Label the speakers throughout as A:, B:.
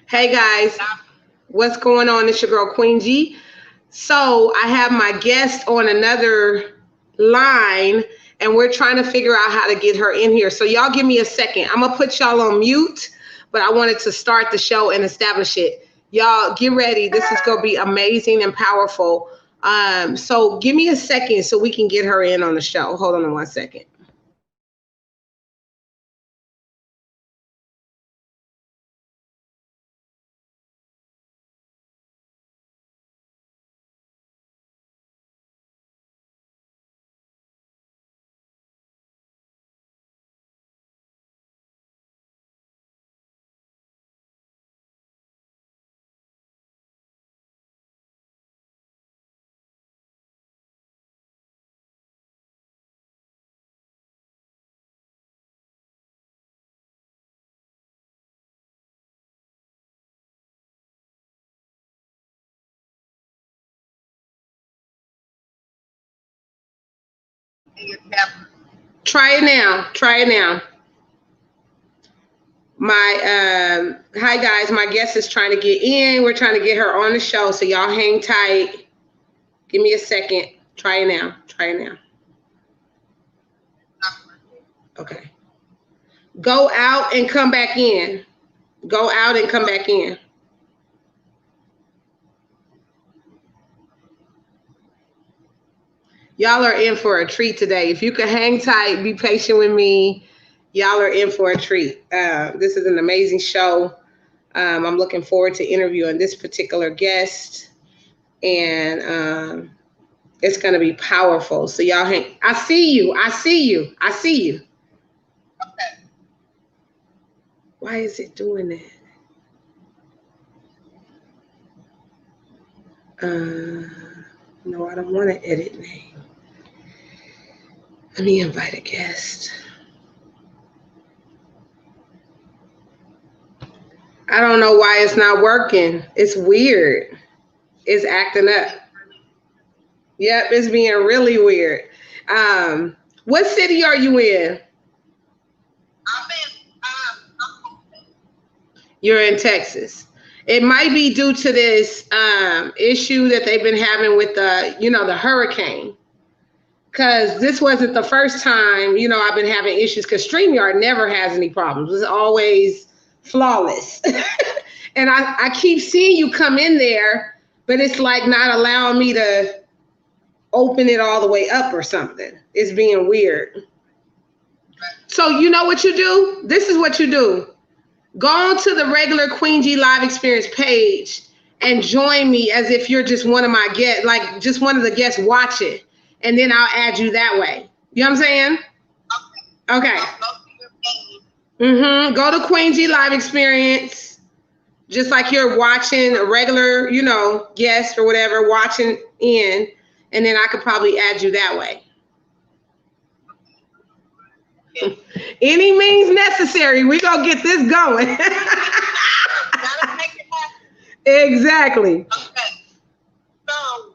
A: Hey guys, what's going on? It's your girl Queen G. So I have my guest on another line and we're trying to figure out how to get her in here. So y'all give me a second. I'm gonna put y'all on mute, but I wanted to start the show and establish it. Y'all get ready. This is gonna be amazing and powerful. So give me a second so we can get her in on the show. Hold on 1 second. Try it now. Try it now. Hi guys, my guest is trying to get in. We're trying to get her on the show, so y'all hang tight. Give me a second. Try it now. Try it now. Okay. Go out and come back in. Go out and come back in. Y'all are in for a treat today. If you could hang tight, be patient with me. Y'all are in for a treat. This is an amazing show. I'm looking forward to interviewing this particular guest. And it's going to be powerful. So y'all hang. I see you. I see you. I see you. Okay. Why is it doing that? No, I don't want to edit name. Let me invite a guest. I don't know why it's not working. It's weird. It's acting up. Yep, it's being really weird. What city are you in? You're in Texas. It might be due to this issue that they've been having with the hurricane. Because this wasn't the first time, I've been having issues, because StreamYard never has any problems. It's always flawless. And I keep seeing you come in there, but it's like not allowing me to open it all the way up or something. It's being weird. So you know what you do? This is what you do. Go on to the regular Queen G Live Experience page and join me as if you're just one of my guests, like just one of the guests watching. And then I'll add you that way. You know what I'm saying? Okay. Go to Queen G Live Experience, just like you're watching a regular, guest or whatever, watching in, and then I could probably add you that way. Any means necessary. We gonna get this going. Exactly. Okay. So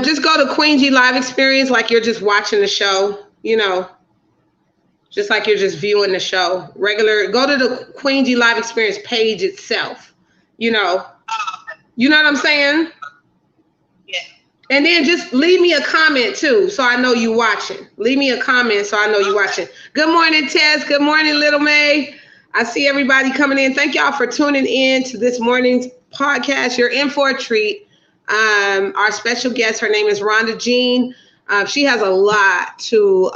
A: just go to Queen G Live Experience like you're just watching the show, just like you're just viewing the show. Go to the Queen G Live Experience page itself, You know what I'm saying? Yeah. And then just leave me a comment too, so I know you watching. Leave me a comment so I know you watching. Good morning, Tess. Good morning, Little May. I see everybody coming in. Thank y'all for tuning in to this morning's podcast. You're in for a treat. Our special guest, her name is Rhonda Jean. She has a lot to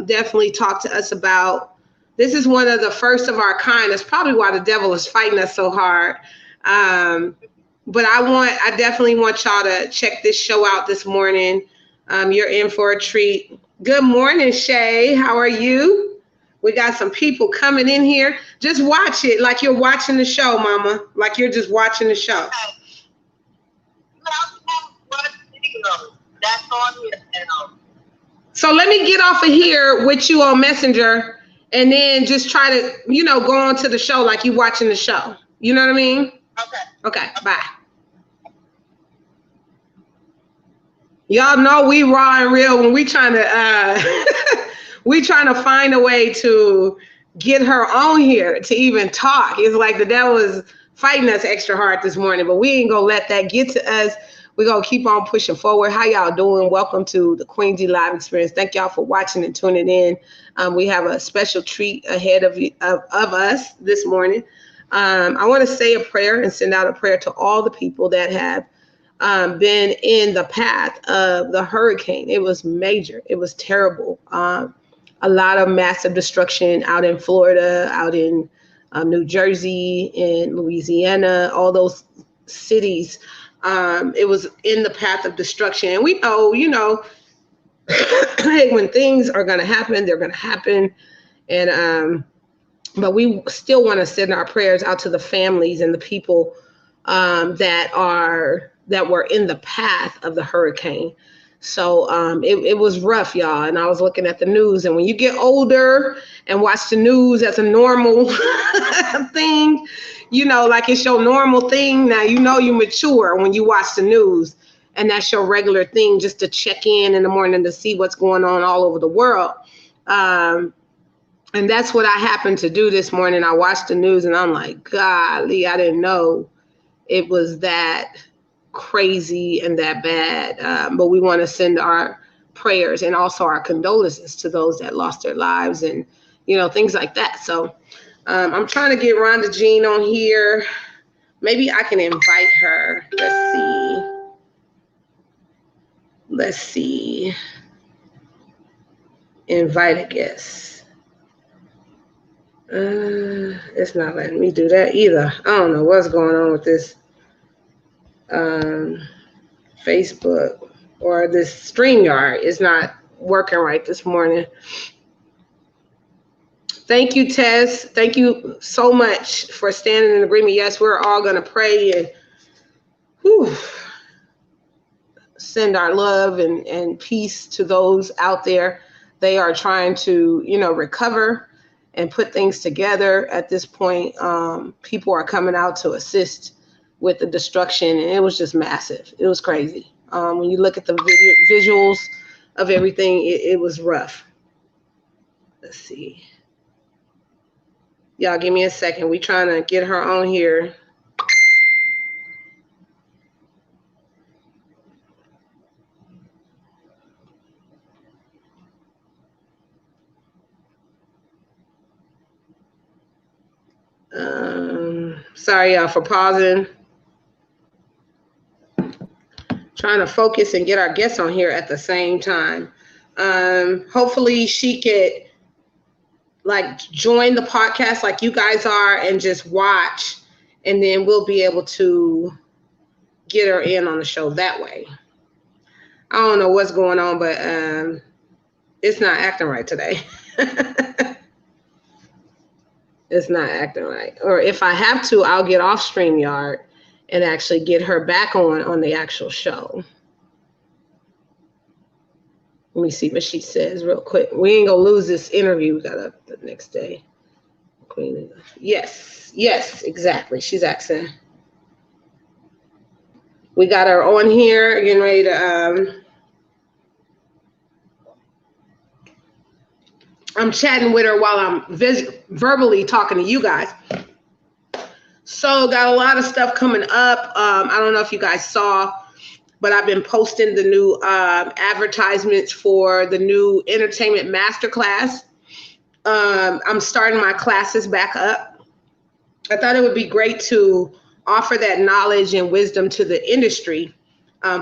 A: definitely talk to us about. This is one of the first of our kind. That's probably why the devil is fighting us so hard. But I definitely want y'all to check this show out this morning. You're in for a treat. Good morning, Shay. How are you? We got some people coming in here. Just watch it like you're watching the show, Mama. Like you're just watching the show. That's on here. So let me get off of here with you on Messenger and then just try to, go on to the show like you watching the show. You know what I mean? Okay. Okay, bye. Y'all know we raw and real when we trying to we trying to find a way to get her on here to even talk. It's like the devil is fighting us extra hard this morning, but we ain't gonna let that get to us. We're gonna keep on pushing forward. How y'all doing? Welcome to the Queen D Live Experience. Thank y'all for watching and tuning in. We have a special treat ahead of us this morning. I want to say a prayer and send out a prayer to all the people that have been in the path of the hurricane. It was major. It was terrible. A lot of massive destruction out in Florida, out in New Jersey, in Louisiana, all those cities. It was in the path of destruction. And we know, hey, when things are going to happen, they're going to happen. And but we still want to send our prayers out to the families and the people that were in the path of the hurricane. So it was rough, y'all. And I was looking at the news, and when you get older and watch the news as a normal thing, like it's your normal thing. Now, you mature when you watch the news, and that's your regular thing, just to check in the morning to see what's going on all over the world. And that's what I happened to do this morning. I watched the news, and I'm like, golly, I didn't know it was that crazy and that bad. But we want to send our prayers and also our condolences to those that lost their lives and, things like that. So I'm trying to get Rhonda Jean on here. Maybe I can invite her. Let's see. Invite a guest. It's not letting me do that either. I don't know what's going on with this Facebook or this StreamYard is not working right this morning. Thank you, Tess. Thank you so much for standing in agreement. Yes, we're all going to pray and send our love and peace to those out there. They are trying to, recover and put things together at this point. People are coming out to assist with the destruction, and it was just massive. It was crazy. When you look at the visuals of everything, it was rough. Let's see. Y'all give me a second. We trying to get her on here. Sorry, y'all, for pausing. Trying to focus and get our guests on here at the same time. Hopefully she could join the podcast like you guys are and just watch, and then we'll be able to get her in on the show that way. I don't know what's going on, but it's not acting right today. It's not acting right. Or if I have to, I'll get off StreamYard and actually get her back on the actual show. Let me see what she says real quick. We ain't gonna lose this interview. We got up the next day. Queen. Yes, exactly. She's asking. We got her on here, getting ready to I'm chatting with her while I'm verbally talking to you guys. So got a lot of stuff coming up. I don't know if you guys saw, but I've been posting the new advertisements for the new entertainment masterclass. I'm starting my classes back up. I thought it would be great to offer that knowledge and wisdom to the industry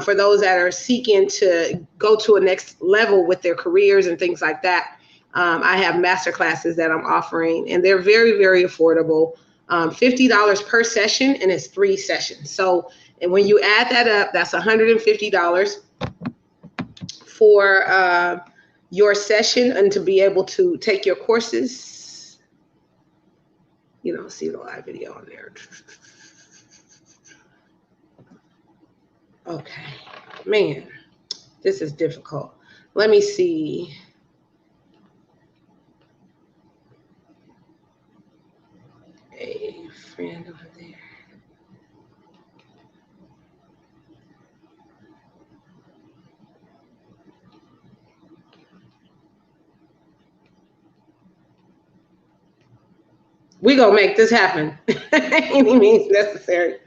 A: for those that are seeking to go to a next level with their careers and things like that. I have master classes that I'm offering, and they're very, very affordable. $50 per session, and it's 3 sessions. So, and when you add that up, that's $150 for your session and to be able to take your courses. See the live video on there. Okay, man, this is difficult. Let me see. A friend over there. We gonna make this happen. Any means necessary.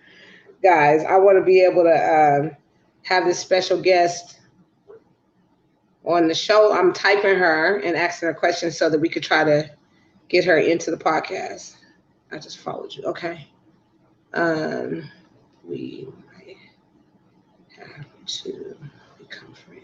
A: Guys, I want to be able to have this special guest on the show. I'm typing her and asking her questions so that we could try to get her into the podcast. I just followed you. Okay. We might have to become friends.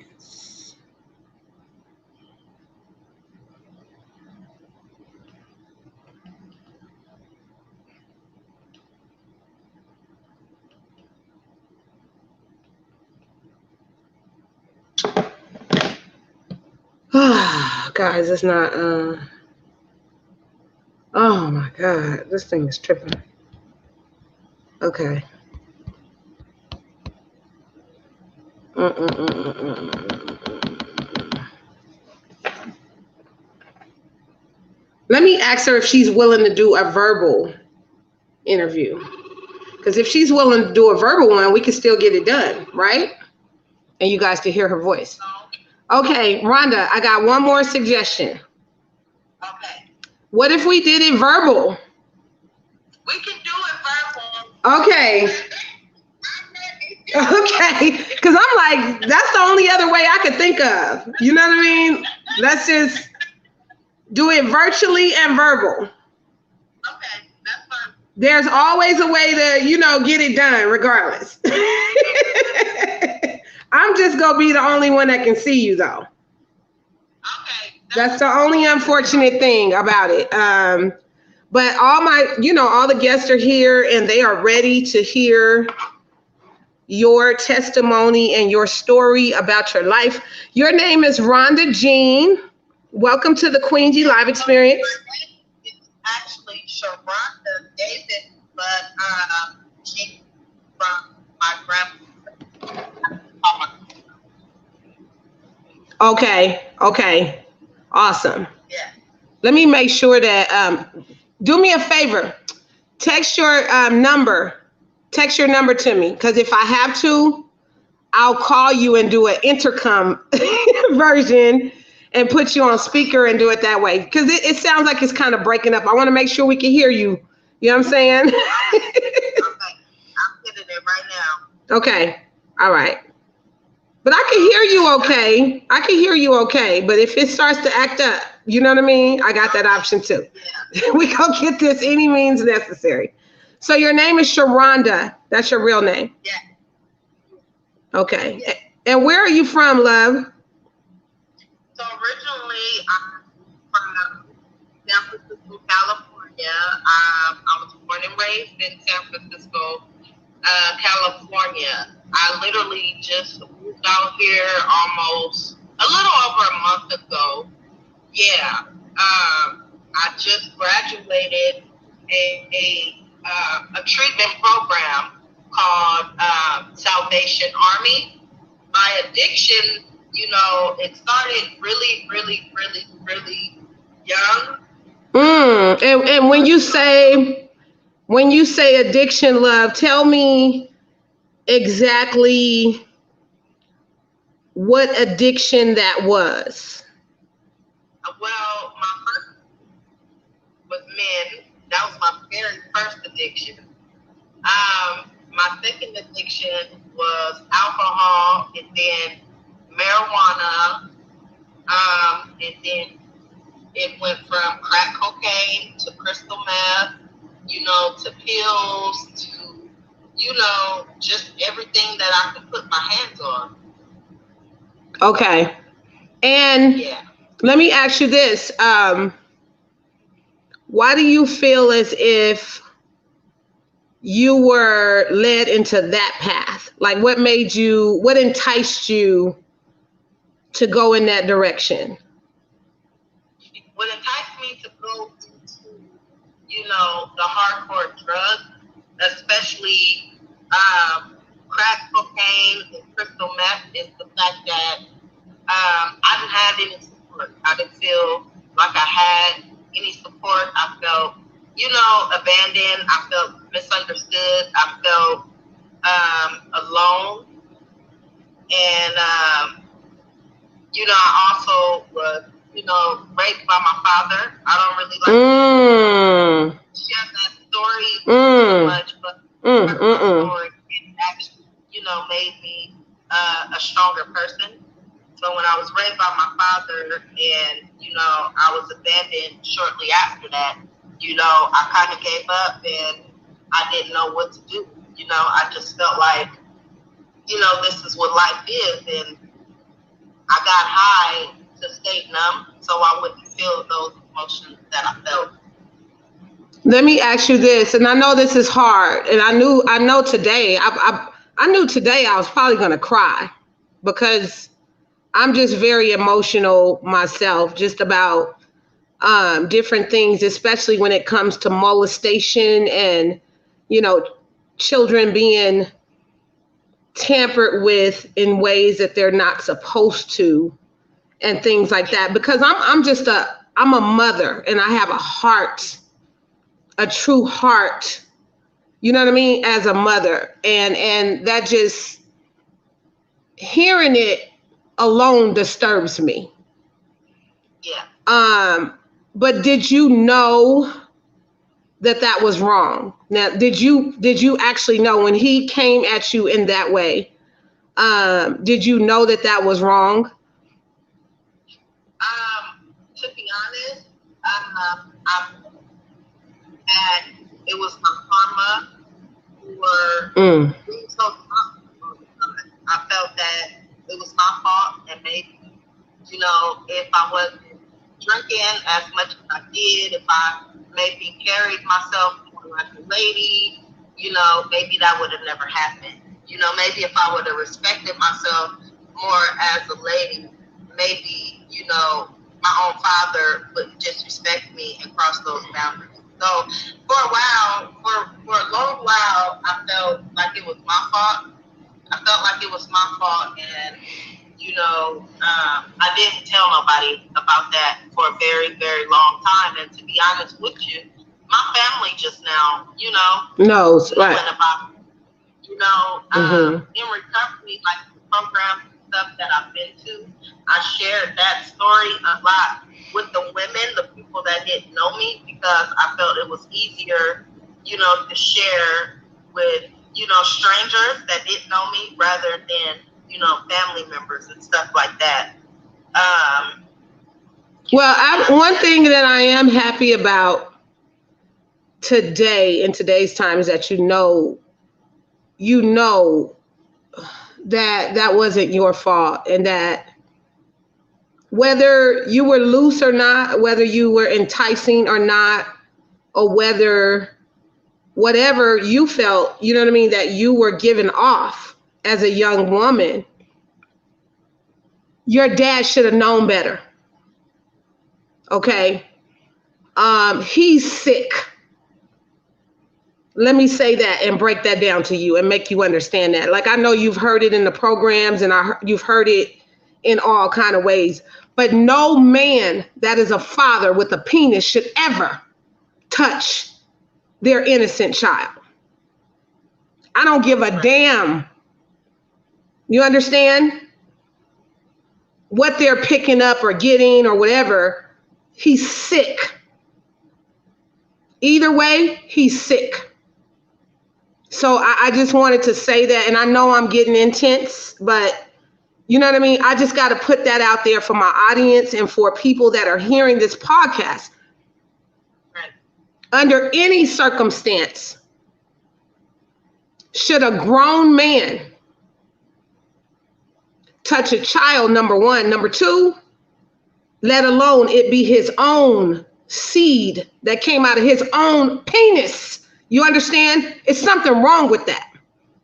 A: Guys, it's not. Oh my God, this thing is tripping. Okay. Let me ask her if she's willing to do a verbal interview. Because if she's willing to do a verbal one, we can still get it done, right? And you guys can hear her voice. Okay, Rhonda, I got one more suggestion.
B: Okay.
A: What if we did it verbal?
B: We can do it verbal.
A: Okay. Okay, because I'm like, that's the only other way I could think of. You know what I mean? Let's just do it virtually and verbal.
B: Okay, that's fine.
A: There's always a way to, get it done regardless. I'm just going to be the only one that can see you, though.
B: Okay.
A: That's the only unfortunate thing about it. But all the guests are here and they are ready to hear your testimony and your story about your life. Your name is Rhonda Jean. Welcome to the Queen G Live Experience.
B: It's actually Sharonda David, but Jean from my grandmother.
A: Okay. Awesome.
B: Yeah.
A: Let me make sure that, do me a favor. Text your number. Text your number to me, because if I have to, I'll call you and do an intercom version and put you on speaker and do it that way. Because it sounds like it's kind of breaking up. I want to make sure we can hear you. You know what I'm saying?
B: Okay. I'm hitting it right now.
A: Okay. All right. But I can hear you okay. But if it starts to act up, you know what I mean? I got that option too. Yeah. We gonna get this any means necessary. So your name is Sharonda. That's your real name?
B: Yeah.
A: Okay. Yeah. And where are you from, love?
B: So originally, I'm from San Francisco, California. I was born and raised in San Francisco, California. I literally just moved out here almost a little over a month ago. Yeah. I just graduated a treatment program called Salvation Army. My addiction, it started really, really, really, really young.
A: And when you say addiction, love, tell me exactly what addiction that was.
B: Well, my first was men. That was my very first addiction. My second addiction was alcohol, and then marijuana, and then it went from crack cocaine to crystal meth, to pills, to, just everything that I could put my hands on.
A: Okay. And let me ask you this. Why do you feel as if you were led into that path? Like, what enticed you to go in that direction?
B: What enticed me to go into, the hardcore drugs, especially crack cocaine and crystal meth, is the fact that I didn't have any support. I didn't feel like I had any support. I felt, abandoned. I felt misunderstood. I felt alone. And, I also was raised by my father. I don't really like to share that story too much, but her story it actually, made me a stronger person. So when I was raised by my father and, I was abandoned shortly after that, I kind of gave up and I didn't know what to do. I just felt like, this is what life is. And I got high to stay numb so I wouldn't feel those emotions that I felt.
A: Let me ask you this, and I know this is hard, and I know today, I knew today I was probably gonna cry because I'm just very emotional myself, just about different things, especially when it comes to molestation and you know children being tampered with in ways that they're not supposed to, and things like that. Because I'm a mother, and I have a heart, a true heart. You know what I mean? As a mother, and that just hearing it alone disturbs me.
B: Yeah.
A: But did you know that that was wrong? Now, did you actually know when he came at you in that way? Did you know that that was wrong?
B: To be honest, I had it was my karma for being so toxic. I felt that it was my fault, and maybe if I wasn't drinking as much as I did, if I maybe carried myself more like a lady, maybe that would have never happened. Maybe if I would have respected myself more as a lady, maybe, my own father would disrespect me and cross those boundaries. So for a while, for a long while, I felt like it was my fault. I felt like it was my fault, and I didn't tell nobody about that for a very, very long time. And to be honest with you, my family just now,
A: Knows, right?
B: About, in recovery, like the programs and stuff that I've been to, I shared that story a lot with the women, the people that didn't know me, because I felt it was easier, to share with, strangers that didn't know me rather than, family members and stuff like that.
A: Well, one thing that I am happy about today, in today's time, is that you know that that wasn't your fault, and that whether you were loose or not, whether you were enticing or not, or whatever you felt, you know what I mean, that you were giving off as a young woman, your dad should have known better. Okay. He's sick. Let me say that and break that down to you and make you understand that. Like, I know you've heard it in the programs, and you've heard it in all kind of ways, but no man that is a father with a penis should ever touch their innocent child. I don't give a damn. You understand? What they're picking up or getting or whatever. He's sick. Either way, he's sick. So I just wanted to say that, and I know I'm getting intense, but you know what I mean? I just got to put that out there for my audience and for people that are hearing this podcast.
B: Right.
A: Under any circumstance, should a grown man touch a child, number one. Number two, let alone it be his own seed that came out of his own penis. You understand? It's something wrong with that.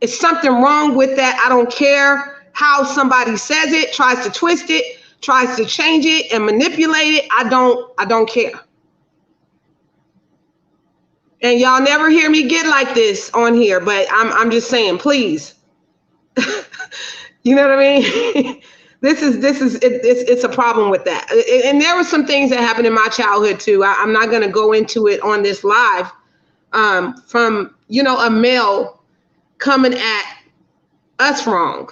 A: It's something wrong with that. I don't care how somebody says it, tries to twist it, tries to change it and manipulate it. I don't care. And y'all never hear me get like this on here, but I'm just saying, please. You know what I mean? It's a problem with that. And there were some things that happened in my childhood too. I'm not going to go into it on this live, from, a male coming at us wrong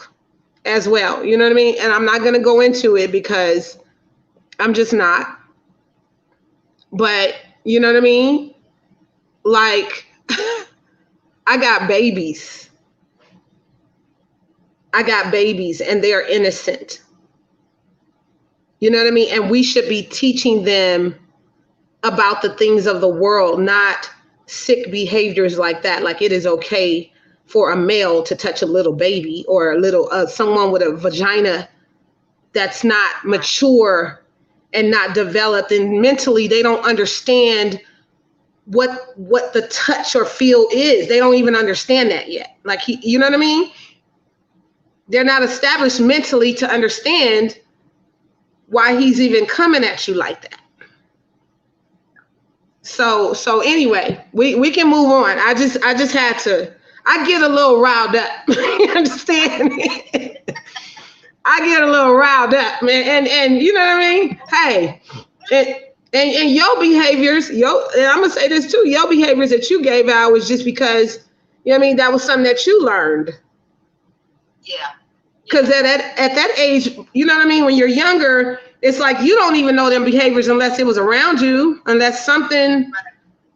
A: as well. You know what I mean? And I'm not going to go into it because I'm just not. But you know what I mean? Like, I got babies. I got babies and they're innocent. You know what I mean? And we should be teaching them about the things of the world, not sick behaviors like that. Like, it is okay for a male to touch a little baby or a little someone with a vagina that's not mature and not developed, and mentally they don't understand what the touch or feel is. They don't even understand that yet. Like, you know what I mean? They're not established mentally to understand why he's even coming at you like that. So anyway, we can move on. I just had to. I get a little riled up. You understand? I get a little riled up, man. And you know what I mean? Hey, and your behaviors, and I'm gonna say this too, your behaviors that you gave out was just because, you know what I mean, that was something that you learned.
B: Yeah.
A: Because at that age, you know what I mean, when you're younger, it's like you don't even know them behaviors unless it was around you, unless something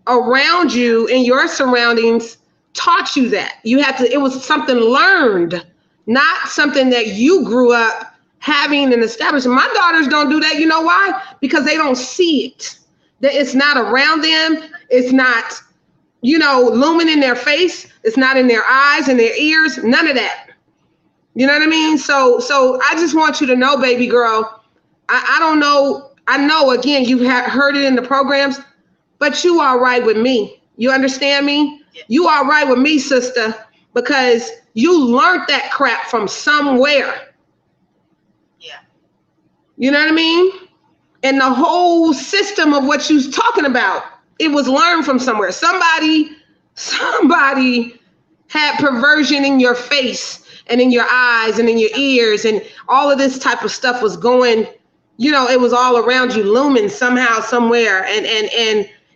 A: around you in your surroundings taught you that. You had to, it was something learned, not something that you grew up having and establishing. My daughters don't do that. You know why? Because they don't see it. That it's not around them. It's not, looming in their face. It's not in their eyes and their ears. None of that. You know what I mean? So I just want you to know, baby girl, I don't know. I know, again, you have heard it in the programs, but you are right with me. You understand me?
B: Yeah.
A: You are right with me, sister, because you learned that crap from somewhere.
B: Yeah.
A: You know what I mean? And the whole system of what you're talking about, it was learned from somewhere. Somebody had perversion in your face and in your eyes and in your ears, and all of this type of stuff was going, it was all around you, looming somehow, somewhere, and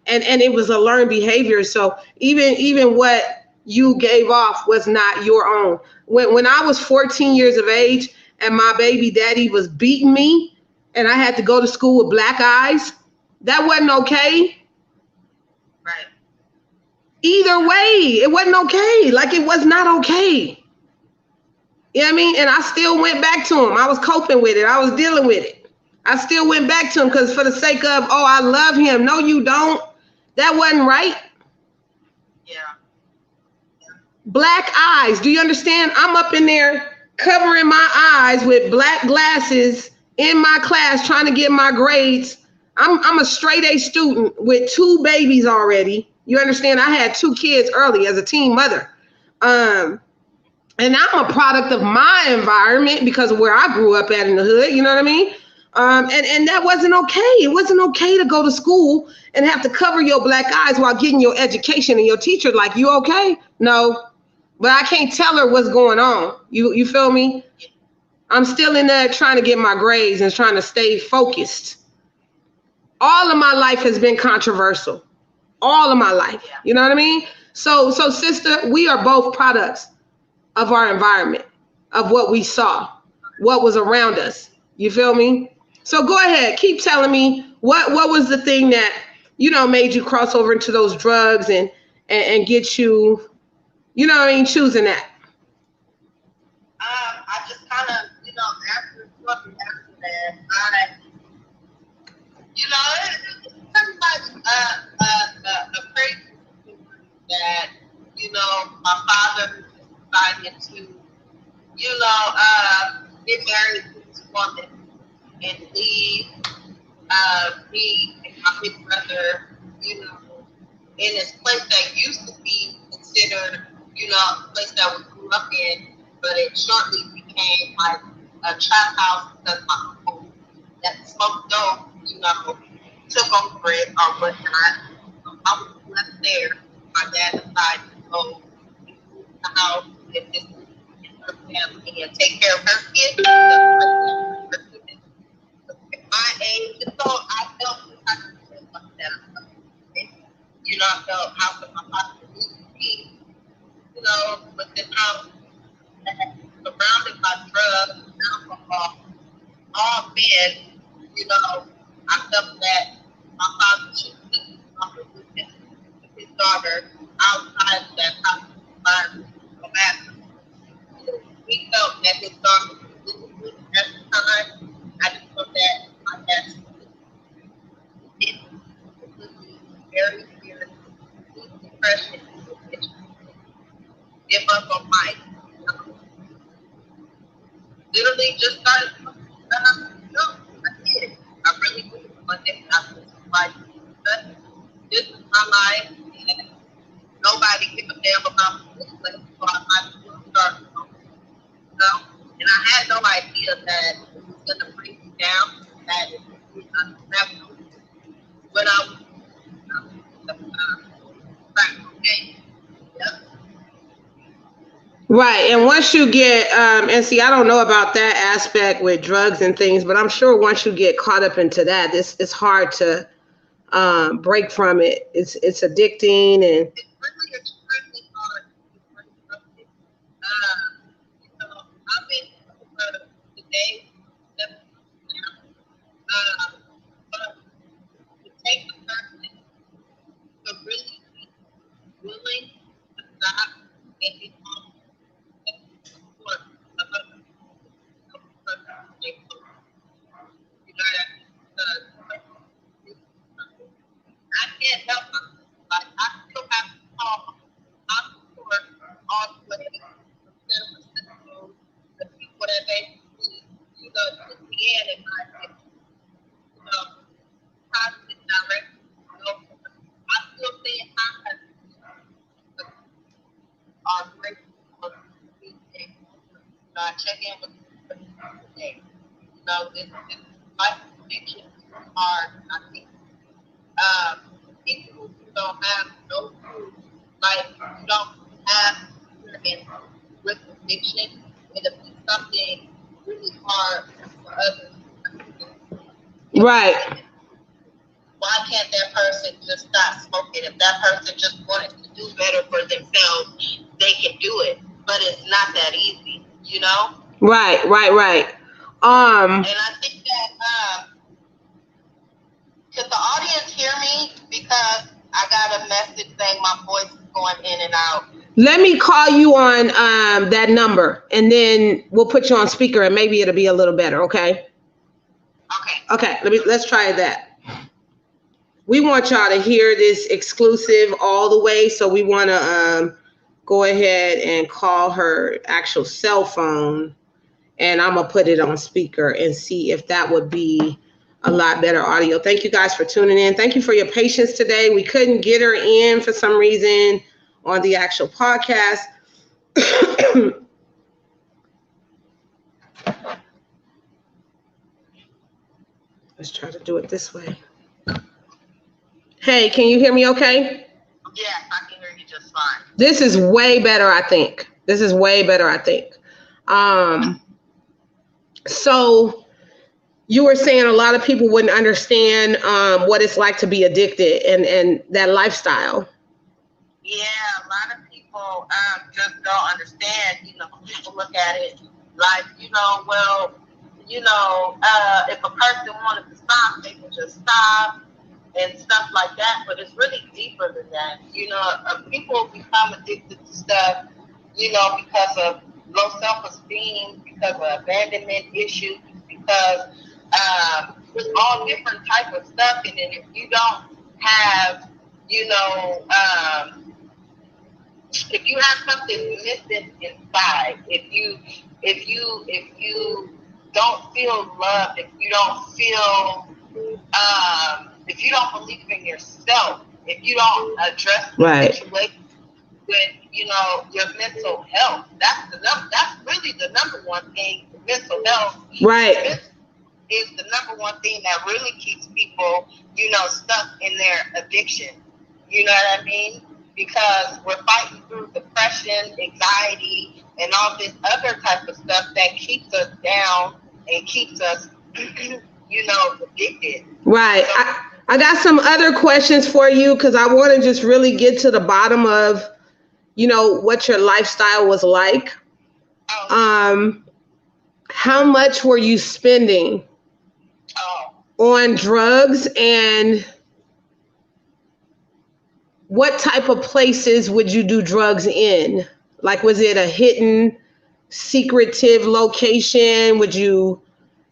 A: it was a learned behavior. So even what you gave off was not your own. When I was 14 years of age and my baby daddy was beating me and I had to go to school with black eyes, that wasn't okay.
B: Right.
A: Either way, it wasn't okay. Like, it was not okay. You know what I mean? And I still went back to him. I was coping with it. I was dealing with it. I still went back to him because for the sake of, I love him. No, you don't. That wasn't right.
B: Yeah.
A: Black eyes. Do you understand? I'm up in there covering my eyes with black glasses in my class trying to get my grades. I'm a straight A student with 2 babies already. You understand? I had 2 kids early as a teen mother. And I'm a product of my environment because of where I grew up at in the hood. You know what I mean? And that wasn't okay. It wasn't okay to go to school and have to cover your black eyes while getting your education, and your teacher like, you okay? No, but I can't tell her what's going on. You feel me? I'm still in there trying to get my grades and trying to stay focused. All of my life has been controversial. All of my life. You know what I mean? So sister, we are both products of our environment, of what we saw, what was around us. You feel me? So go ahead, keep telling me what was the thing that, made you cross over into those drugs and get you, choosing that.
B: I just kind of, after that, it's pretty much a crazy that, my father decided to, get married to this woman and leave me and my big brother, in this place that used to be considered, a place that we grew up in, but it shortly became like a trap house because my uncle that smoked dope, took over it or whatnot. So I was left there. My dad decided to go to the house and just her family and take care of her kids. At my age, so I felt I could feel like that. I felt how could my father be, but then I was surrounded by drugs and alcohol, all men, I felt that my father should be with his daughter outside of that toxic environment. No matter. We felt that his daughter was good at the time. I just felt that my dad did very serious depression, give up on life. Literally just started. No, I did. I really did. One day I was like, this is my life, and nobody give a damn about me. So I might as well start. You know? And I had no idea that it was going to bring me down. That it was when I was okay. Yep.
A: Right. And once you get, and see, I don't know about that aspect with drugs and things, but I'm sure once you get caught up into that, it's hard to break from it. It's addicting and
B: It's really extremely hard to break from it. I've been for today, but to take the person to really be willing to stop and be on support of other people. You know what I mean? I can't help myself. Like, I still have to call my support all the way from San Francisco, the people that they see, to the end in my opinion. Positive direction. I still stay in contact with our great people. I check in with them today. This life addiction is hard. I think people who don't have no clue, like you don't have experience with addiction, it'll be something really hard for others.
A: right.
B: Why can't that person just stop smoking? If that person just wanted to do better for themselves, they can do it. But it's not that easy, you know?
A: Right.
B: And I think that, could the audience hear me? Because I got a message saying my voice is going in and out.
A: Let me call you on that number and then we'll put you on speaker and maybe it'll be a little better, okay?
B: Okay.
A: Okay, let's try that. We want y'all to hear this exclusive all the way, so we want to go ahead and call her actual cell phone, and I'm gonna put it on speaker and see if that would be a lot better audio. Thank you guys for tuning in. Thank you for your patience today. We couldn't get her in for some reason on the actual podcast. Let's try to do it this way. Hey, can you hear me okay?
B: Yes, I can hear you just fine.
A: This is way better, I think. So you were saying a lot of people wouldn't understand what it's like to be addicted and that lifestyle.
B: Yeah, a lot of people just don't understand. People look at it like, if a person wanted to stop, they could just stop and stuff like that. But it's really deeper than that. People become addicted to stuff, because of low self-esteem, because of abandonment issues, because with all different type of stuff. And then if you don't have, if you have something missing inside, if you don't feel loved, if you don't feel, if you don't believe in yourself, if you don't address the situation with, your mental health, that's really the number one thing. Mental health,
A: right,
B: is the number one thing that really keeps people, stuck in their addiction. You know what I mean? Because we're fighting through depression, anxiety, and all this other type of stuff that keeps us down and keeps us, addicted.
A: Right. So, I got some other questions for you because I want to just really get to the bottom of, what your lifestyle was like. How much were you spending on drugs, and what type of places would you do drugs in? Like, was it a hidden, secretive location? Would you,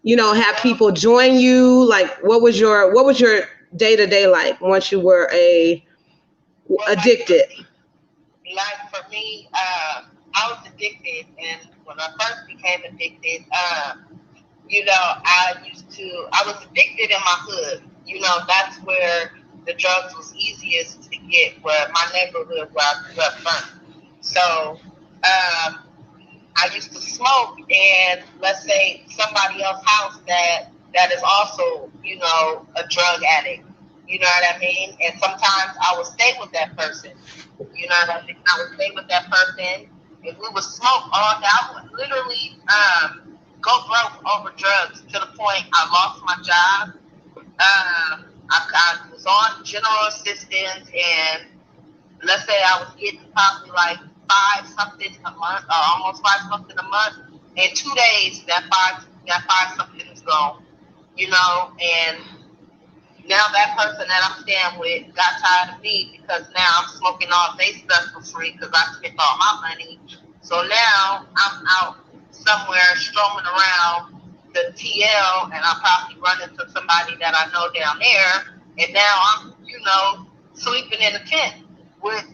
A: have people join you? Like, what was your day to day like once you were addicted?
B: Like for me, I was addicted, and when I first became addicted, I was addicted in my hood. That's where the drugs was easiest to get, where my neighborhood where I grew up from. So I used to smoke, and let's say somebody else's house that is also, a drug addict. You know what I mean? And sometimes I would stay with that person. You know what I mean? I would stay with that person, and we would smoke all day. I would literally go broke over drugs to the point I lost my job. I was on general assistance, and let's say I was getting probably like five something a month, or almost five something a month. In 2 days, that five something is gone. And now that person that I'm staying with got tired of me because now I'm smoking all their stuff for free because I spent all my money. So now I'm out somewhere strolling around the TL, and I probably run into somebody that I know down there, and now I'm, sleeping in a tent with,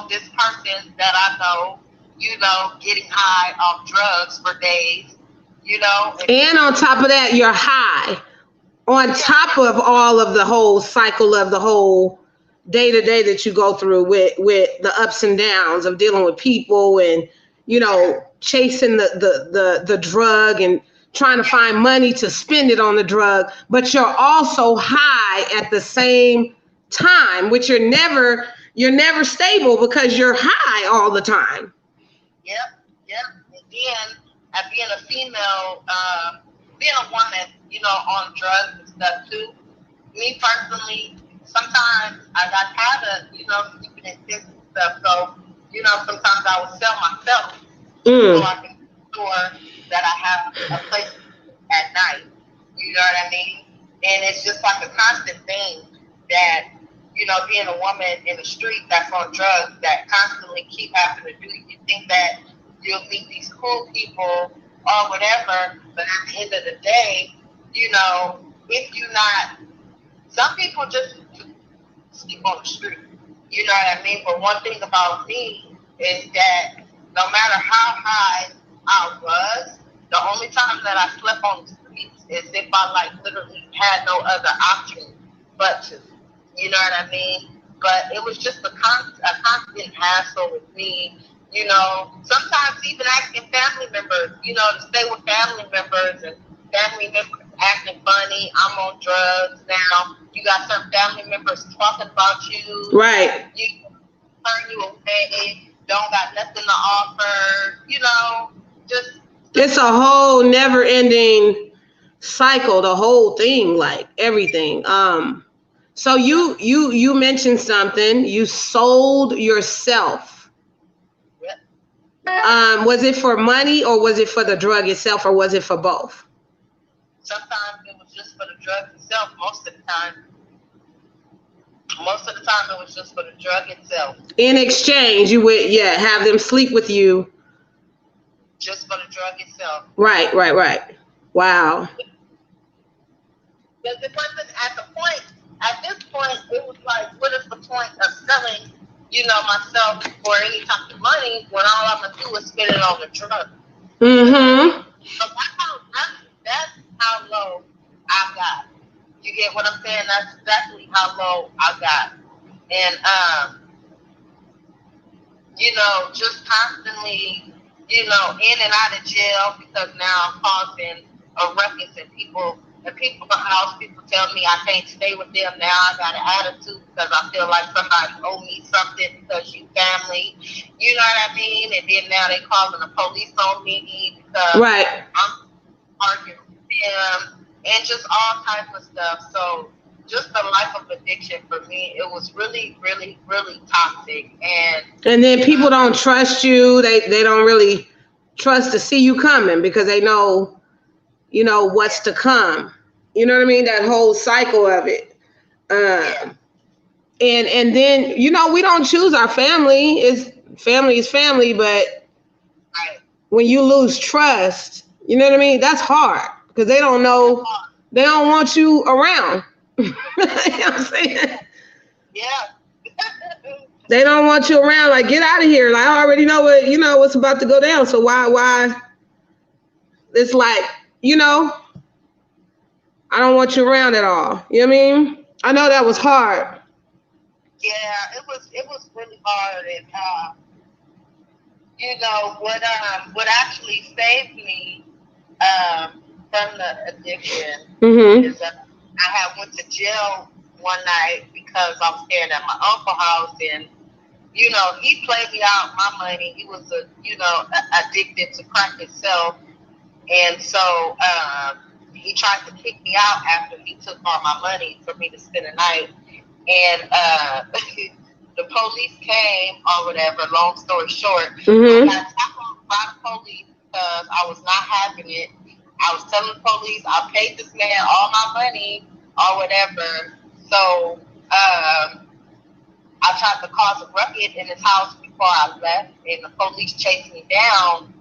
B: this person that I know, getting high off drugs for days,
A: And on top of that, you're high. On top of all of the whole cycle of the whole day to day that you go through with the ups and downs of dealing with people and, chasing the drug and trying to find money to spend it on the drug, but you're also high at the same time, which you're never stable because you're high all the time.
B: Yep. And then, as being a female, being a woman, on drugs and stuff too, me personally, sometimes I got tired of, sleeping in tents and stuff. So, sometimes I would sell myself so I can ensure that I have a place at night. You know what I mean? And it's just like a constant thing that, being a woman in the street that's on drugs that constantly keep having to do. You think that you'll meet these cool people or whatever, but at the end of the day, if you're not, some people just sleep on the street. You know what I mean? But one thing about me is that no matter how high I was, the only time that I slept on the streets is if I literally had no other option but to. You know what I mean? But it was just a constant hassle with me. Sometimes even asking family members, to stay with family members, and family members acting funny. I'm on drugs now. You got some family members talking about you.
A: Right.
B: You turn you away. Don't got nothing to offer. Just.
A: It's a whole never-ending cycle. The whole thing, like everything. So you mentioned something. You sold yourself.
B: Yep.
A: Was it for money, or was it for the drug itself, or was it for both?
B: Sometimes it was just for the drug itself. Most of the time it was just for the drug itself. In exchange,
A: you would have them sleep with you.
B: Just for the drug itself.
A: Right. Wow.
B: Because it wasn't at this point, it was like, what is the point of selling, myself for any type of money when all I'm going to do is spend it on the drug?
A: Mm-hmm.
B: So that's how low I got. You get what I'm saying? That's exactly how low I got. And, just constantly, in and out of jail, because now I'm causing a ruckus, and people tell me I can't stay with them now. I got an attitude because I feel like somebody owe me something because you family. You know what I mean? And then now they calling the police on me because I'm arguing with them and just all types of stuff. So just the life of addiction for me, it was really, really, really toxic. And
A: then people don't trust you. They don't really trust to see you coming because they know, what's to come. You know what I mean? That whole cycle of it. And then, you know, we don't choose our family. Family is family, but when you lose trust, you know what I mean? That's hard because they don't know, they don't want you around. You know what I'm saying?
B: Yeah.
A: They don't want you around. Like, get out of here. Like, I already know what, you know, what's about to go down. So why? It's like, you know, I don't want you around at all. You know what I mean? I know that was hard.
B: Yeah, it was really hard, and you know what actually saved me from the addiction is that I had went to jail one night because I was staying at my uncle's house, and you know he played me out my money. He was addicted to crack himself, and so he tried to kick me out after he took all my money for me to spend the night. And the police came or whatever. Long story short, I got tackled by the police because I was not having it. I was telling the police I paid this man all my money or whatever. So I tried to cause a ruckus in his house before I left, and the police chased me down.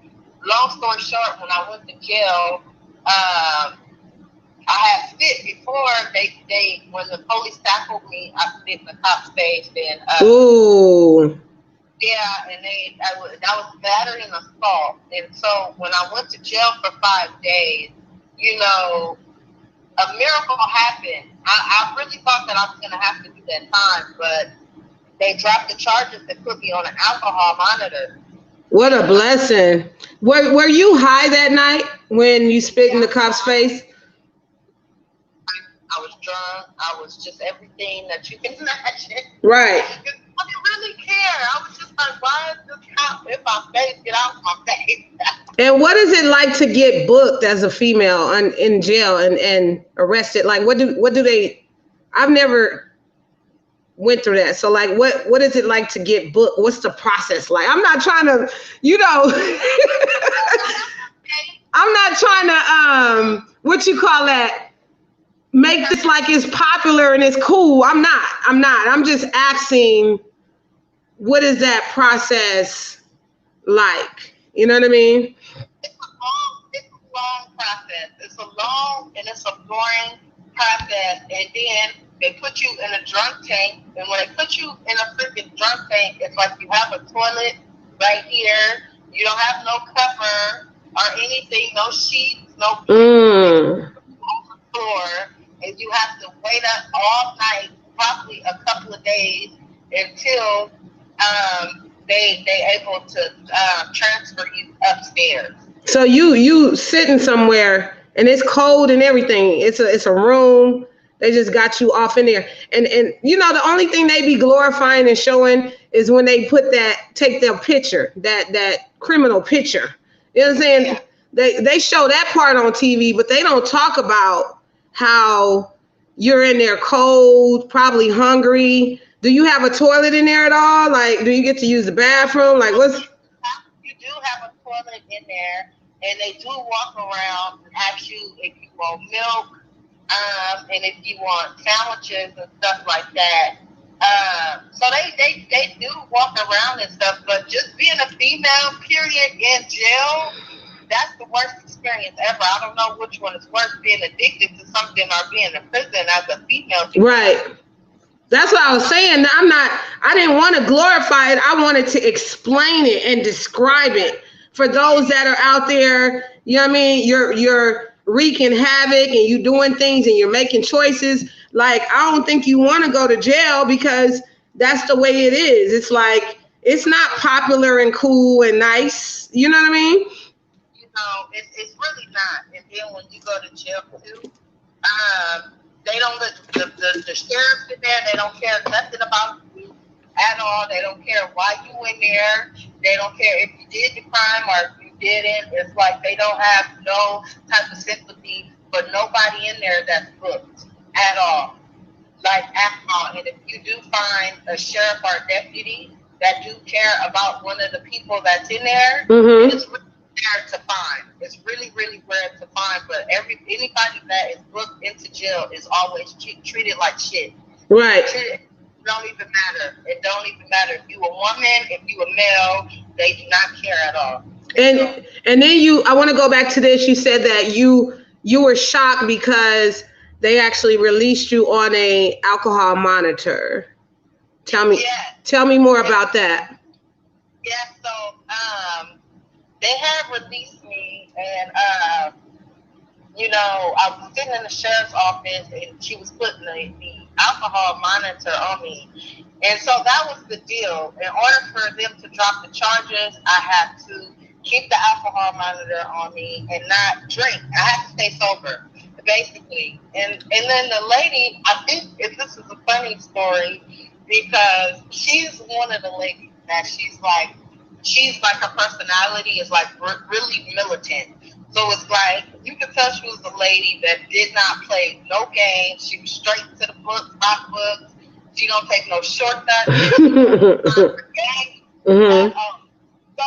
B: Long story short, when I went to jail, I had spit before they when the police tackled me. I spit in the cop face, and yeah, and that was battery and assault. And so when I went to jail for 5 days, you know, a miracle happened. I really thought that I was gonna have to do that time, but they dropped the charges and put me on an alcohol monitor.
A: What a blessing. Were you high that night when you spit in the cop's face?
B: I was drunk. I was just everything that you can imagine.
A: Right.
B: I didn't really care. I was just like, why is this cop in my face? Get out of my face.
A: And what is it like to get booked as a female in jail and arrested? Like, what do they? I've never went through that. So, like, what is it like to get booked? What's the process like? I'm not trying to, you know, I'm not trying to what you call that? Make this like it's popular and it's cool. I'm not. I'm just asking, what is that process like? You know what I mean?
B: It's a long process. It's a long and it's a boring process. And then they put you in a drunk tank. And when they put you in a freaking drunk tank, it's like you have a toilet right here. You don't have no cover or anything, no sheets, no floor. And you have to wait up all night, probably a couple of days, until they able to transfer you upstairs.
A: So you sitting somewhere and it's cold and everything. It's a room. They just got you off in there. And you know, the only thing they be glorifying and showing is when they take their picture, that criminal picture. You know what I'm saying? Yeah. They show that part on TV, but they don't talk about how you're in there cold, probably hungry. Do you have a toilet in there at all? Like, do you get to use the bathroom? Like, what's...
B: You do have a toilet in there, and they do walk around and ask you if you want milk, and if you want sandwiches and stuff like that. So they do walk around and stuff, but just being a female, period, in jail, that's the worst experience ever. I don't know which one is worse, being addicted to something or being in prison as a female.
A: Right. That's what I was saying. I didn't want to glorify it. I wanted to explain it and describe it for those that are out there. You know what I mean? You're wreaking havoc and you're doing things and you're making choices. Like, I don't think you want to go to jail because that's the way it is. It's like, it's not popular and cool and nice. You know what I mean?
B: No, it's really not. And then when you go to jail too, they don't let the sheriffs in there. They don't care nothing about you at all. They don't care why you in there. They don't care if you did the crime or if you didn't. It's like they don't have no type of sympathy for nobody in there that's booked at all. Like at all. And if you do find a sheriff or a deputy that do care about one of the people that's in there, it's really rare to find. It's really, really rare to find. But anybody that is booked into jail is always treated like shit.
A: Right.
B: It don't even matter. It don't even matter if you a woman, if you a male. They do not care at all.
A: And then I want to go back to this. You said that you were shocked because they actually released you on a alcohol monitor. Tell me more about that.
B: Yeah, so they had released me, and I was sitting in the sheriff's office, and she was putting the alcohol monitor on me. And so that was the deal. In order for them to drop the charges, I had to keep the alcohol monitor on me and not drink. I had to stay sober, basically. And then the lady, I think this is a funny story, because she's one of the ladies that she's like her personality is like really militant. So it's like, you could tell she was a lady that did not play no games. She was straight to the books, hot books. She don't take no shortcuts.
A: Mm-hmm.
B: So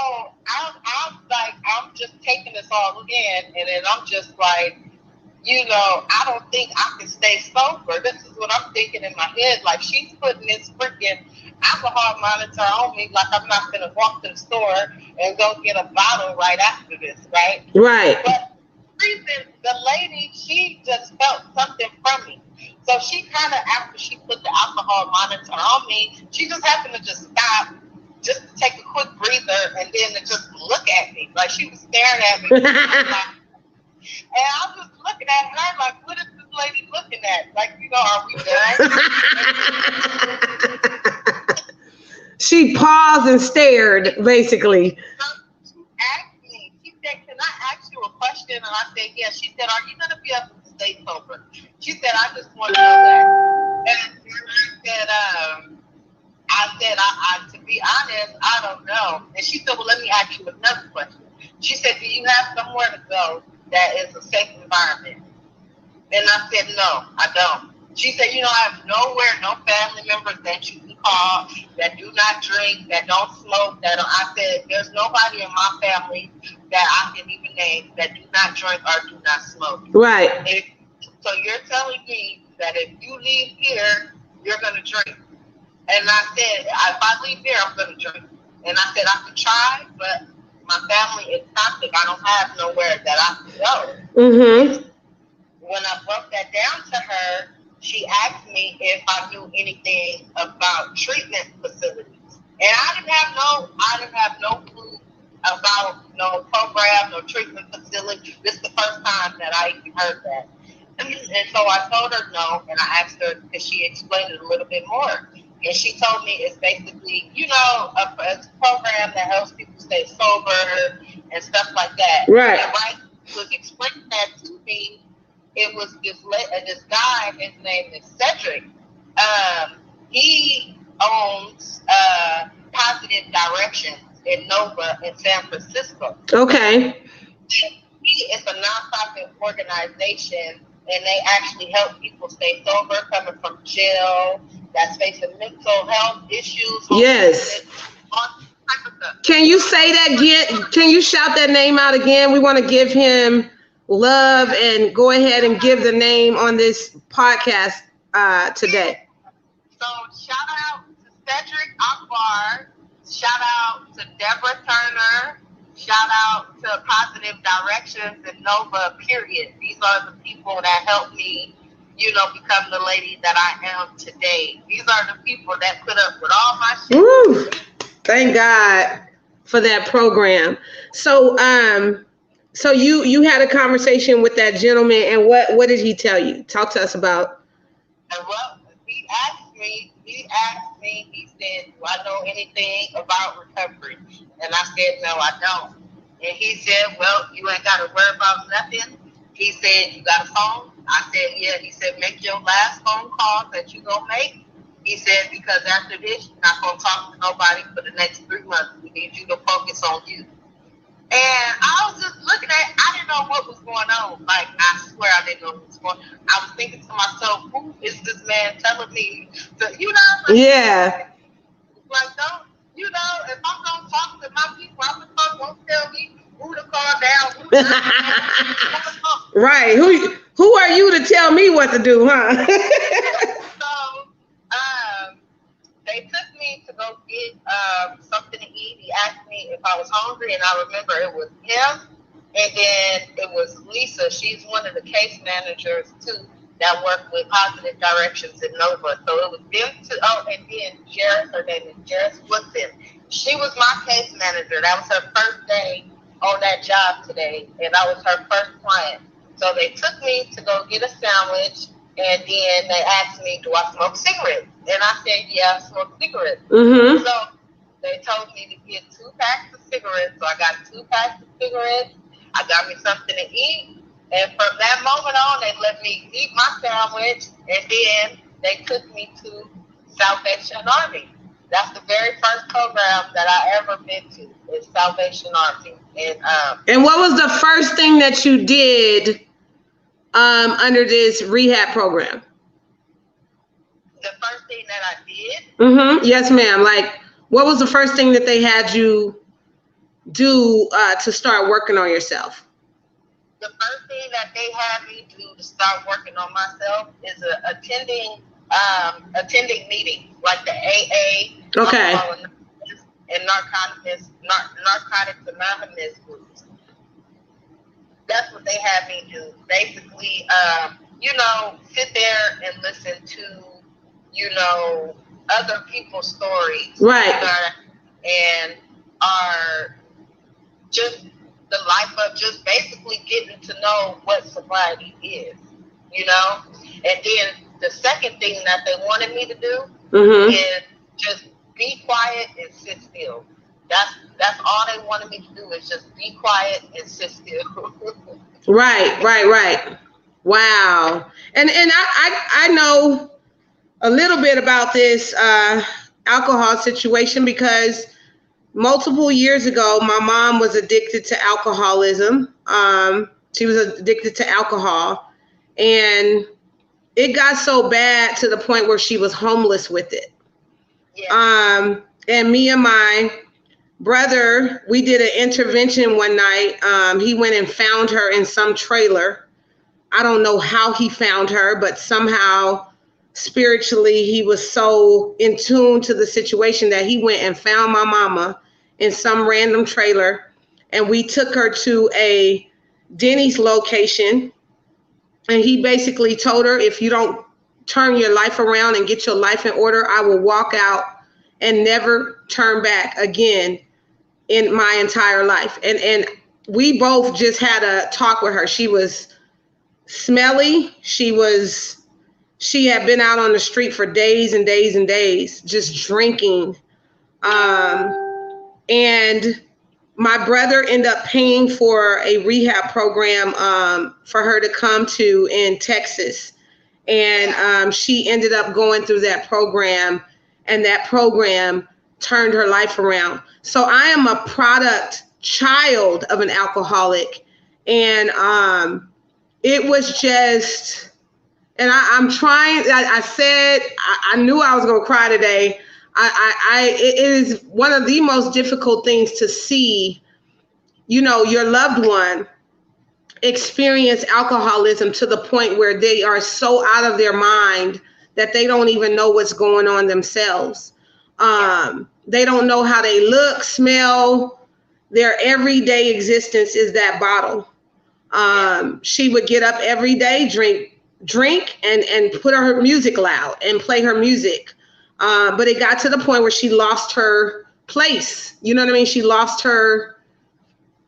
B: I'm just taking this all in, and then I'm just like, I don't think I can stay sober. This is what I'm thinking in my head. Like, she's putting this freaking alcohol monitor on me, like I'm not going to walk to the store and go get a bottle right after this, right?
A: Right.
B: But the lady, she just felt something from me. So she kind of, after she put the alcohol monitor on me, she just happened to just stop, just to take a quick breather, and then to just look at me. Like, she was staring at me. And I'm just looking at her like, what is this lady looking at? Like, are we done?
A: She paused and stared, basically.
B: She asked me, she said, can I ask you a question? And I said, yes. She said, are you going to be able to stay sober? She said, I just want to know that. And I said, to be honest, I don't know. And she said, well, let me ask you another question. She said, do you have somewhere to go that is a safe environment? And I said, no, I don't. She said, I have nowhere, no family members that you can call that do not drink, that don't smoke, I said, there's nobody in my family that I can even name that do not drink or do not smoke.
A: Right.
B: So you're telling me that if you leave here, you're going to drink. And I said, if I leave here, I'm going to drink. And I said, I could try, but my family is toxic. I don't have nowhere that I can go.
A: Mm-hmm.
B: When I broke that down to her, she asked me if I knew anything about treatment facilities. And I didn't have no clue about no program, no treatment facility. This is the first time that I even heard that. And so I told her no, and I asked her, could she explain it a little bit more? And she told me it's basically, a program that helps people stay sober and stuff like that.
A: Right.
B: And she was explaining that to me. It was this guy, his name is Cedric. He owns Positive Directions in Nova in San Francisco.
A: Okay.
B: He is a nonprofit organization, and they actually help people stay sober coming from jail, that's facing mental health issues.
A: Yes. Can you say that again? Can you shout that name out again? We want to give him love and go ahead and give the name on this podcast today.
B: So shout out to Cedric Akbar. Shout out to Deborah Turner. Shout out to Positive Directions and Nova, period. These are the people that helped me, become the lady that I am today. These are the people that put up with all my shit.
A: Woo! Thank God for that program. So, so you had a conversation with that gentleman, and what did he tell you? Talk to us about.
B: Well, he asked me, he said, do I know anything about recovery? And I said, no, I don't. And he said, well, you ain't got to worry about nothing. He said, you got a phone? I said, yeah. He said, make your last phone call that you going to make. He said, because after this, you're not going to talk to nobody for the next 3 months. We need you to focus on you. And I was just looking at, I didn't know what was going on. Like, I swear I didn't know what was going on. I was thinking to myself, who is this man telling me to, like,
A: yeah.
B: Like, don't, if I'm going to talk to my people, I'm going to tell me who to call down, who to
A: Right. Who are you to tell me what to do, huh?
B: So, they took me to go get something to eat. He asked me if I was hungry, and I remember it was him, and then it was Lisa. She's one of the case managers too that work with Positive Directions in Nova. So it was them two. Oh, and then Jess, her name is Jess Woodson. She was my case manager. That was her first day on that job today, and I was her first client. So they took me to go get a sandwich, and then they asked me, do I smoke cigarettes? And I said, yeah, I smoke cigarettes.
A: Mm-hmm.
B: So they told me to get 2 packs of cigarettes. So I got 2 packs of cigarettes. I got me something to eat. And from that moment on, they let me eat my sandwich. And then they took me to Salvation Army. That's the very first program that I ever been to, is Salvation Army.
A: And what was the first thing that you did under this rehab program?
B: The first thing that I did?
A: Mm-hmm. Yes, ma'am. Like, what was the first thing that they had you do to start working on yourself?
B: The first thing that they had me do to start working on myself is attending meetings, like the AA,
A: okay,
B: and Narcotics Anonymous groups. That's what they had me do. Basically, sit there and listen to, other people's stories.
A: Right.
B: And are just the life of just basically getting to know what sobriety is, And then the second thing that they wanted me to do is just be quiet and sit still. That's all they wanted me to do, is just be quiet and sit still.
A: Right. Wow. And I know a little bit about this alcohol situation, because multiple years ago, my mom was addicted to alcoholism. She was addicted to alcohol, and it got so bad to the point where she was homeless with it. Yeah. And me and my brother, we did an intervention one night. He went and found her in some trailer. I don't know how he found her, but somehow spiritually he was so in tune to the situation that he went and found my mama in some random trailer, and we took her to a Denny's location, and he basically told her, if you don't turn your life around and get your life in order, I will walk out and never turn back again in my entire life. And we both just had a talk with her. She was smelly. She had been out on the street for days and days and days, just drinking. And my brother ended up paying for a rehab program for her to come to in Texas. And she ended up going through that program, and that program turned her life around. So I am a product child of an alcoholic. And it was just, and I'm trying, I said, I knew I was going to cry today. It is one of the most difficult things to see, your loved one experience alcoholism to the point where they are so out of their mind that they don't even know what's going on themselves. They don't know how they look, smell. Their everyday existence is that bottle. She would get up every day, drink and put her music loud and play her music. But it got to the point where she lost her place. You know what I mean? She lost her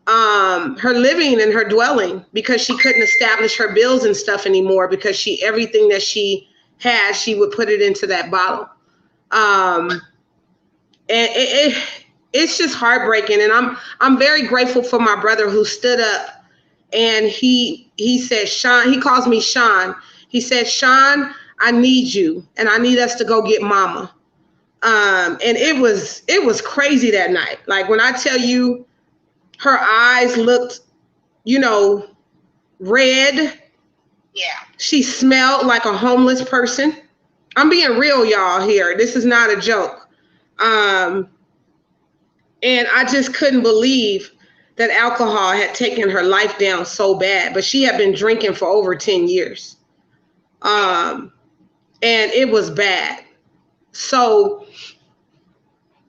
A: living and her dwelling, because she couldn't establish her bills and stuff anymore, because everything that she had, she would put it into that bottle. And it's just heartbreaking. And I'm very grateful for my brother, who stood up, and he said, Sean, he calls me Sean. He said, Sean, I need you, and I need us to go get mama. And it was crazy that night. Like, when I tell you, her eyes looked, red. Yeah. She smelled like a homeless person. I'm being real, y'all, here. This is not a joke. And I just couldn't believe that alcohol had taken her life down so bad, but she had been drinking for over 10 years. And it was bad. So,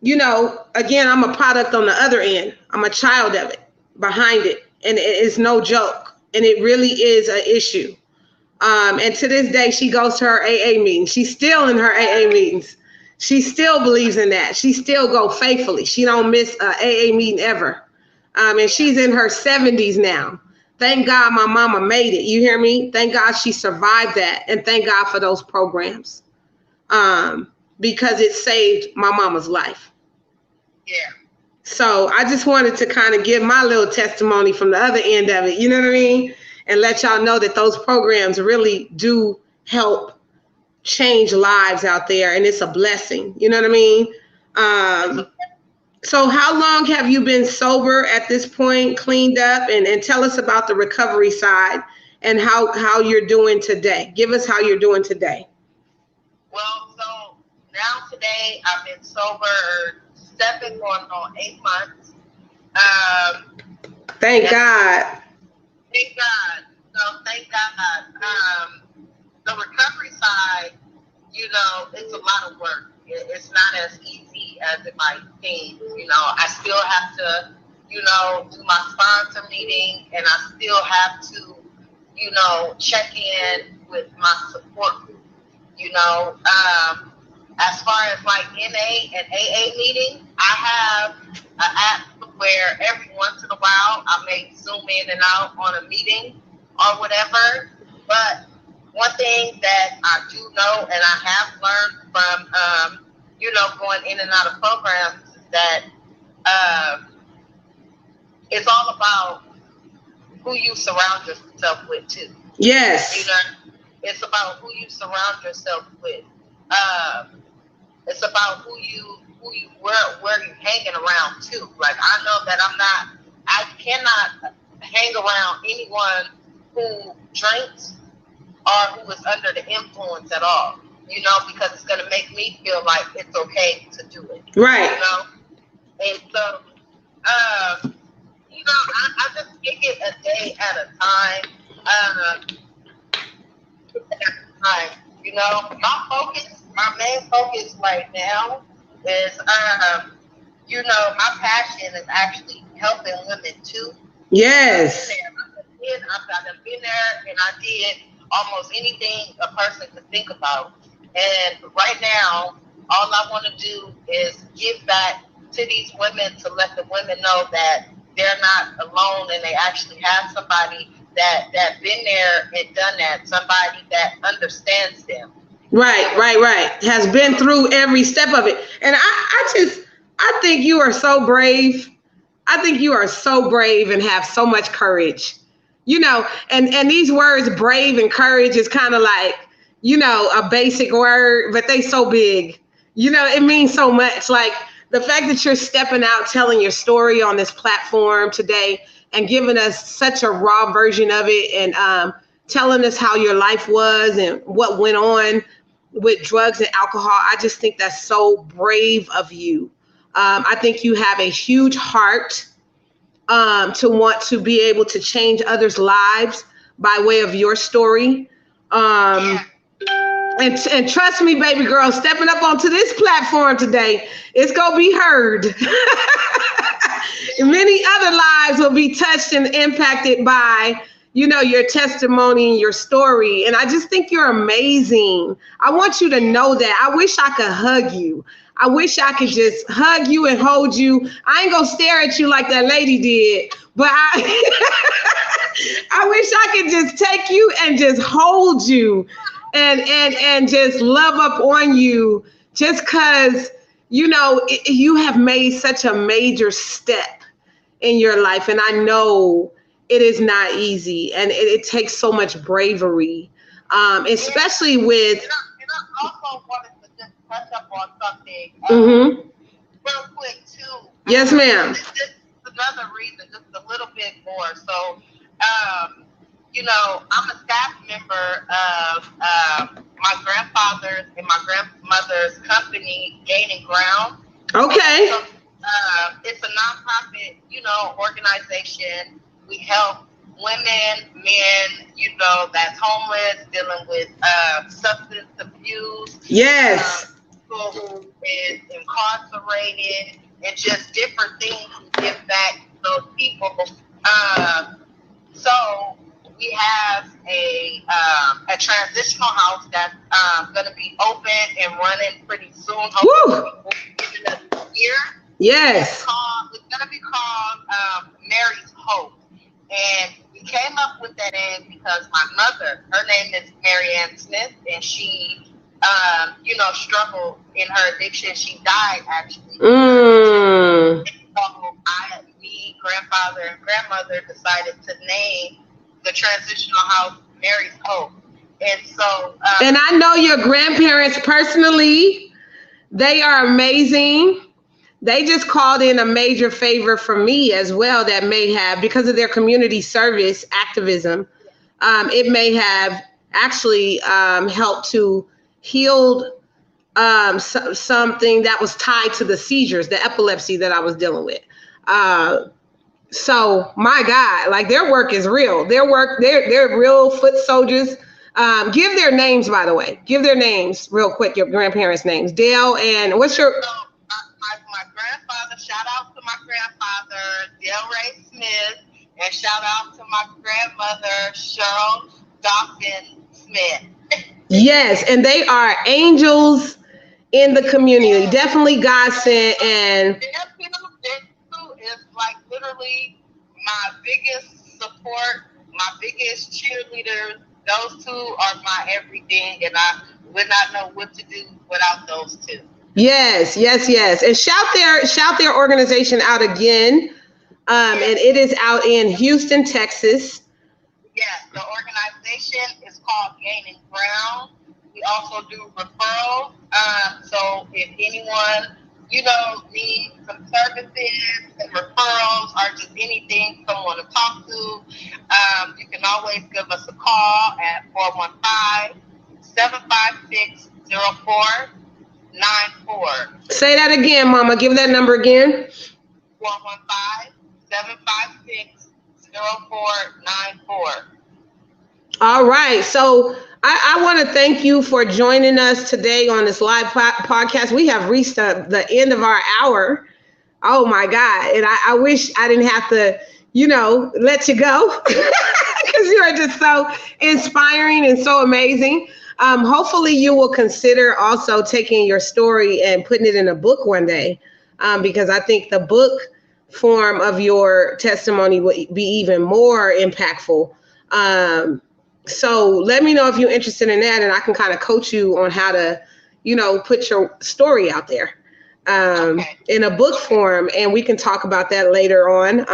A: again, I'm a product on the other end. I'm a child of it, behind it. And it is no joke. And it really is an issue. And to this day, she goes to her AA meetings. She's still in her AA meetings. She still believes in that. She still go faithfully. She don't miss a AA meeting ever. And she's in her 70s now. Thank God my mama made it. You hear me? Thank God she survived that. And thank God for those programs. Because it saved my mama's life.
B: Yeah.
A: So I just wanted to kind of give my little testimony from the other end of it. You know what I mean? And let y'all know that those programs really do help change lives out there. And it's a blessing. You know what I mean? So how long have you been sober at this point, cleaned up? And tell us about the recovery side and how you're doing today. Give us how you're doing today.
B: Well, so now today I've been sober 7 going on 8 months.
A: Thank God.
B: Thank God. So thank God. The recovery side, it's a lot of work. It's not as easy as it might seem. I still have to, do my sponsor meeting, and I still have to, check in with my support group. As far as like NA and AA meeting, I have an app where every once in a while I may zoom in and out on a meeting or whatever. But one thing that I do know and I have learned from, going in and out of programs is that it's all about who you surround yourself with too.
A: Yes.
B: It's about who you surround yourself with. It's about where you're hanging around too. Like I know that I cannot hang around anyone who drinks or who is under the influence at all, because it's going to make me feel like it's okay to do it.
A: Right.
B: And so, I just take it a day at a time. My main focus right now is, my passion is actually helping women too.
A: Yes.
B: I've been there and I did almost anything a person could think about. And right now, all I want to do is give back to these women to let the women know that they're not alone and they actually have somebody that been there and done that, somebody that understands them.
A: Right. Has been through every step of it. And I think you are so brave. I think you are so brave and have so much courage. And these words, brave and courage, is kind of like, a basic word, but they so big. It means so much. Like the fact that you're stepping out, telling your story on this platform today and giving us such a raw version of it, and telling us how your life was and what went on with drugs and alcohol. I just think that's so brave of you. I think you have a huge heart to want to be able to change others' lives by way of your story. And trust me, baby girl, stepping up onto this platform today, it's going to be heard. Many other lives will be touched and impacted by, your testimony and your story. And I just think you're amazing. I want you to know that. I wish I could hug you. I wish I could just hug you and hold you. I ain't going to stare at you like that lady did, but I wish I could just take you and just hold you and just love up on you, just because, you have made such a major step in your life. And I know it is not easy, and it takes so much bravery, especially with.
B: And I also wanted to just touch up on something real quick too.
A: Yes, ma'am.
B: This is another reason, just a little bit more. So, I'm a staff member of my grandfather's and my grandmother's company, Gaining Ground.
A: Okay.
B: It's a nonprofit, organization. We help women, men, that's homeless, dealing with substance abuse.
A: Yes.
B: People who is incarcerated, and just different things to give back to those people. So we have a transitional house that's going to be open and running pretty soon. Hopefully, within a year.
A: Yes.
B: It's going to be called Mary's Hope. And we came up with that name because my mother, her name is Mary Ann Smith, and she, struggled in her addiction. She died, actually. So me, grandfather, and grandmother decided to name the transitional house Mary's Hope. And so...
A: and I know your grandparents personally. They are amazing. They just called in a major favor for me as well that may have, because of their community service activism, it may have actually helped to heal something that was tied to the seizures, the epilepsy that I was dealing with. So my God, like their work is real. They're real foot soldiers. Give their names, by the way. Give their names real quick, your grandparents' names. Dale, and what's your...
B: my grandfather, shout out to my grandfather, Dale Ray Smith, and shout out to my grandmother, Cheryl Dawson Smith.
A: Yes, and they are angels in the community. Definitely God sent. And
B: is like literally my biggest support, my biggest cheerleaders. Those two are my everything, and I would not know what to do without those two.
A: Yes. And shout their organization out again. And it is out in Houston, Texas.
B: Yes, the organization is called Gaining Ground. We also do referrals. So if anyone, needs some services and referrals or just anything, someone to talk to, you can always give us a call at 415-756-0494.
A: Say that again, Mama. Give that number again.
B: 415-756-0494.
A: All right. So I want to thank you for joining us today on this live podcast. We have reached the end of our hour. Oh, my God. And I wish I didn't have to, let you go because you are just so inspiring and so amazing. Hopefully you will consider also taking your story and putting it in a book one day, because I think the book form of your testimony would be even more impactful. So let me know if you're interested in that, and I can kind of coach you on how to, put your story out there in a book form, and we can talk about that later on.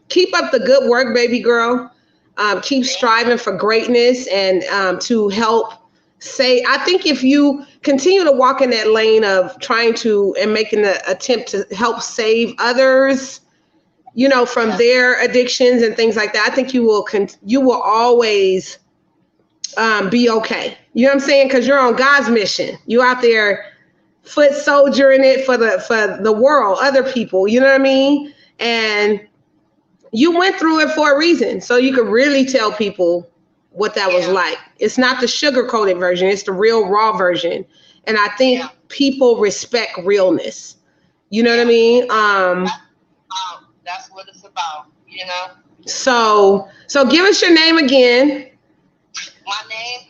A: Keep up the good work, baby girl. Keep striving for greatness and to help I think if you continue to walk in that lane of trying to and making the attempt to help save others, from their addictions and things like that, I think you will always be okay. You know what I'm saying? Because you're on God's mission. You out there foot soldiering it for the world, other people. You know what I mean? And you went through it for a reason, so you could really tell people what that was like. It's not the sugar-coated version. It's the real raw version. And I think people respect realness. You know what I mean?
B: That's what it's about,
A: So give us your name again.
B: My name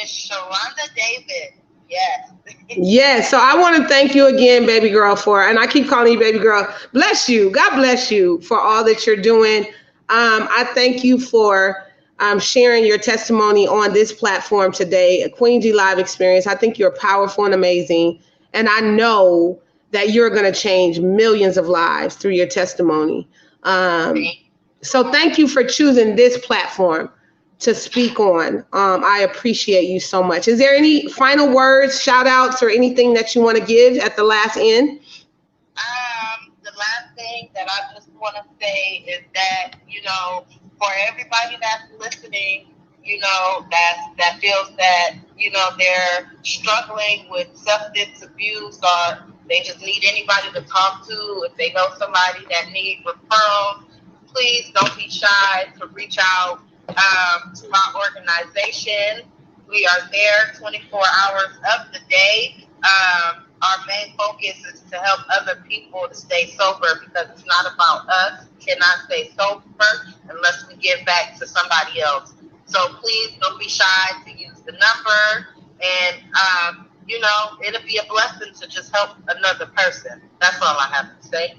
B: is Sharonda David. Yes.
A: Yes. So I want to thank you again, baby girl, and I keep calling you baby girl. Bless you. God bless you for all that you're doing. I thank you for sharing your testimony on this platform today, a Queen G Live experience. I think you're powerful and amazing. And I know that you're going to change millions of lives through your testimony. So thank you for choosing this platform to speak on. I appreciate you so much. Is there any final words, shout outs, or anything that you want to give at the last end?
B: The last thing that I just want to say is that, for everybody that's listening, that feels that, they're struggling with substance abuse or they just need anybody to talk to, if they know somebody that needs referrals, please don't be shy to reach out to our organization. We are there 24 hours of the day. Our main focus is to help other people to stay sober, because it's not about us. We cannot stay sober unless we give back to somebody else. So please don't be shy to use the number, and you know, it'll be a blessing to just help another person. That's all I have to say.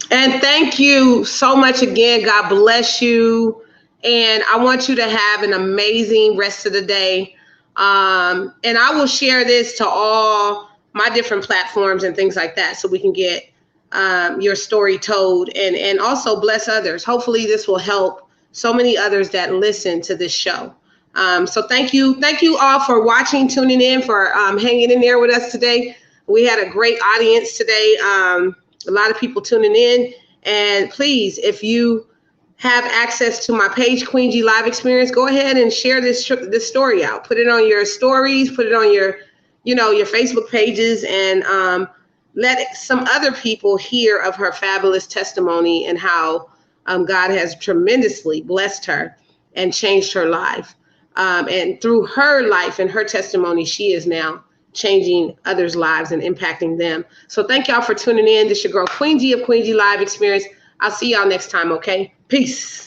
A: And thank you so much again. God bless you. And I want you to have an amazing rest of the day. And I will share this to all my different platforms and things like that, so we can get your story told, and also bless others. Hopefully this will help so many others that listen to this show. So thank you all for watching, tuning in, for hanging in there with us today. We had a great audience today. A lot of people tuning in. And please, if you have access to my page, Queen G Live Experience, go ahead and share this story out. Put it on your stories, put it on your, your Facebook pages, and let some other people hear of her fabulous testimony and how God has tremendously blessed her and changed her life. And through her life and her testimony, she is now changing others' lives and impacting them. So thank y'all for tuning in. This is your girl, Queen G of Queen G Live Experience. I'll see y'all next time, okay? Peace.